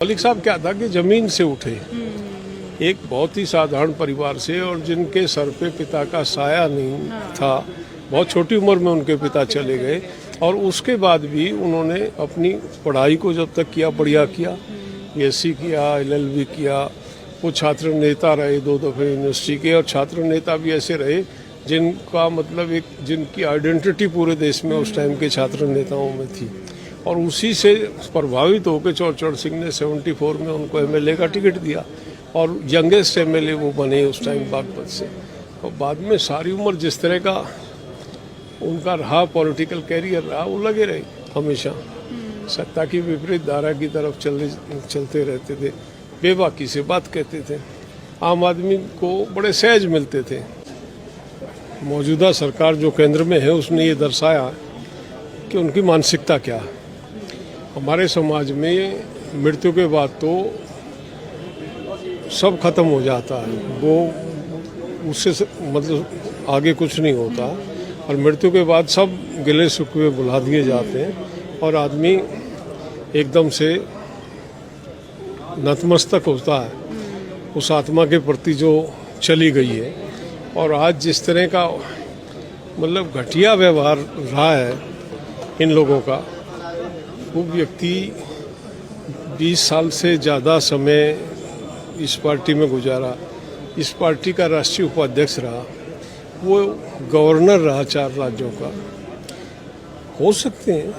मलिक साहब क्या था कि जमीन से उठे, एक बहुत ही साधारण परिवार से, और जिनके सर पे पिता का साया नहीं था। बहुत छोटी उम्र में उनके पिता चले गए, और उसके बाद भी उन्होंने अपनी पढ़ाई को जब तक किया, बढ़िया किया, बीएससी किया, एलएलबी किया। वो छात्र नेता रहे 2 दफ़े यूनिवर्सिटी के, और छात्र नेता भी ऐसे रहे जिनका मतलब एक जिनकी आइडेंटिटी पूरे देश में उस टाइम के छात्र नेताओं में थी। और उसी से प्रभावित होकर चौड़चड़ सिंह ने 74 में उनको एमएलए का टिकट दिया, और यंगेस्ट एमएलए वो बने उस टाइम बागपत से। और बाद में सारी उम्र जिस तरह का उनका रहा पॉलिटिकल कैरियर रहा, वो लगे रहे हमेशा सत्ता की विपरीत धारा की तरफ चलते रहते थे, बेबाकी से बात कहते थे, आम आदमी को बड़े सहज मिलते थे। मौजूदा सरकार जो केंद्र में है उसने ये दर्शाया कि उनकी मानसिकता क्या है। हमारे समाज में मृत्यु के बाद तो सब खत्म हो जाता है, वो उससे मतलब आगे कुछ नहीं होता, और मृत्यु के बाद सब गिले शिकवे बुला दिए जाते हैं, और आदमी एकदम से नतमस्तक होता है उस आत्मा के प्रति जो चली गई है। और आज जिस तरह का मतलब घटिया व्यवहार रहा है इन लोगों का, वो व्यक्ति 20 साल से ज़्यादा समय इस पार्टी में गुजारा, इस पार्टी का राष्ट्रीय उपाध्यक्ष रहा, वो गवर्नर रहा 4 राज्यों का। हो सकते हैं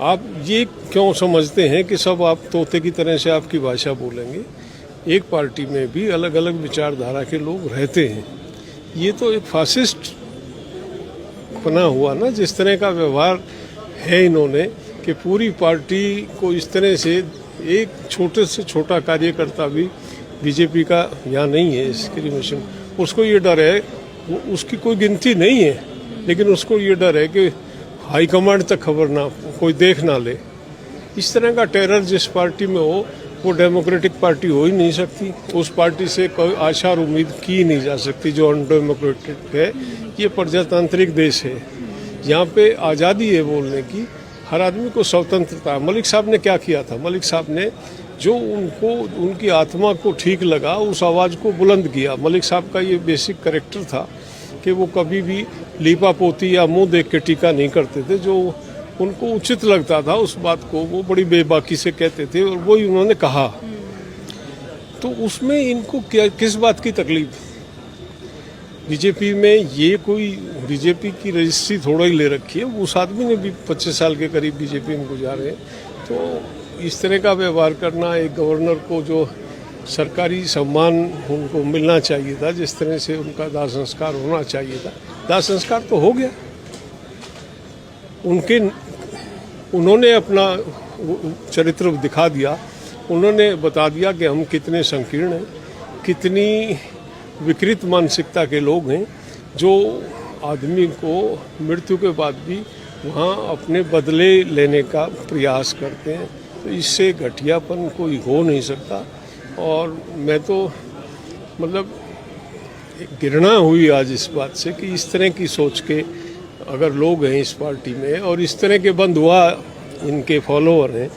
आप ये क्यों समझते हैं कि सब आप तोते की तरह से आपकी भाषा बोलेंगे? एक पार्टी में भी अलग अलग विचारधारा के लोग रहते हैं। ये तो एक फासिस्ट बना हुआ ना, जिस तरह का व्यवहार है इन्होंने कि पूरी पार्टी को इस तरह से, एक छोटे से छोटा कार्यकर्ता भी बीजेपी का यहाँ नहीं है डिस्क्रिमिनेशन, उसको ये डर है, उसकी कोई गिनती नहीं है, लेकिन उसको ये डर है कि हाईकमांड तक खबर ना, कोई देख ना ले। इस तरह का टेरर जिस पार्टी में हो, वो डेमोक्रेटिक पार्टी हो ही नहीं सकती। उस पार्टी से कोई आशा और उम्मीद की नहीं जा सकती जो अनडेमोक्रेटिक है। ये प्रजातांत्रिक देश है, यहाँ पे आज़ादी है बोलने की, हर आदमी को स्वतंत्रता। मलिक साहब ने क्या किया था? मलिक साहब ने जो उनको उनकी आत्मा को ठीक लगा उस आवाज़ को बुलंद किया। मलिक साहब का ये बेसिक कैरेक्टर था कि वो कभी भी लीपा पोती या मुंह देख के टीका नहीं करते थे। जो उनको उचित लगता था उस बात को वो बड़ी बेबाकी से कहते थे, और वही उन्होंने कहा। तो उसमें इनको क्या, किस बात की तकलीफ? बीजेपी में ये कोई बीजेपी की रजिस्ट्री थोड़ा ही ले रखी है, उस आदमी ने भी 25 साल के करीब बीजेपी में गुजारे हैं। तो इस तरह का व्यवहार करना, एक गवर्नर को जो सरकारी सम्मान उनको मिलना चाहिए था, जिस तरह से उनका दाह संस्कार होना चाहिए था, दाह संस्कार तो हो गया। उन्होंने अपना चरित्र दिखा दिया, उन्होंने बता दिया कि हम कितने संकीर्ण हैं, कितनी विकृत मानसिकता के लोग हैं, जो आदमी को मृत्यु के बाद भी वहाँ अपने बदले लेने का प्रयास करते हैं। तो इससे घटियापन कोई हो नहीं सकता। और मैं तो मतलब घृणा हुई आज इस बात से कि इस तरह की सोच के अगर लोग हैं इस पार्टी में, और इस तरह के बंधुआ इनके फॉलोअर हैं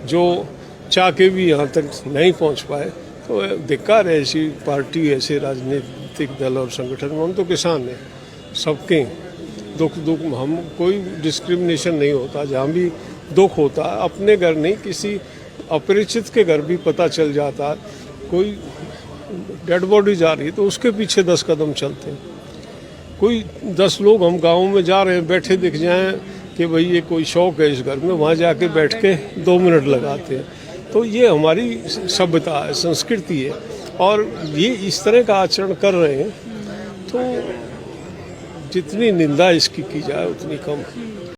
जो चाह के भी यहाँ तक नहीं पहुँच पाए, तो धिक्कार है ऐसी पार्टी, ऐसे राजनीतिक दल और संगठन में। हम तो किसान हैं, सबके दुख हम कोई डिस्क्रिमिनेशन नहीं होता। जहाँ भी दुख होता है अपने घर नहीं, किसी अपरिचित के घर भी पता चल जाता, कोई डेड बॉडी जा रही है तो उसके पीछे 10 कदम चलते हैं। कोई 10 लोग हम गाँव में जा रहे हैं, बैठे दिख जाएं कि भाई ये कोई शौक है इस घर में, वहाँ जाके बैठ के 2 मिनट लगाते हैं। तो ये हमारी सभ्यता है, संस्कृति है, और ये इस तरह का आचरण कर रहे हैं, तो जितनी निंदा इसकी की जाए उतनी कम है।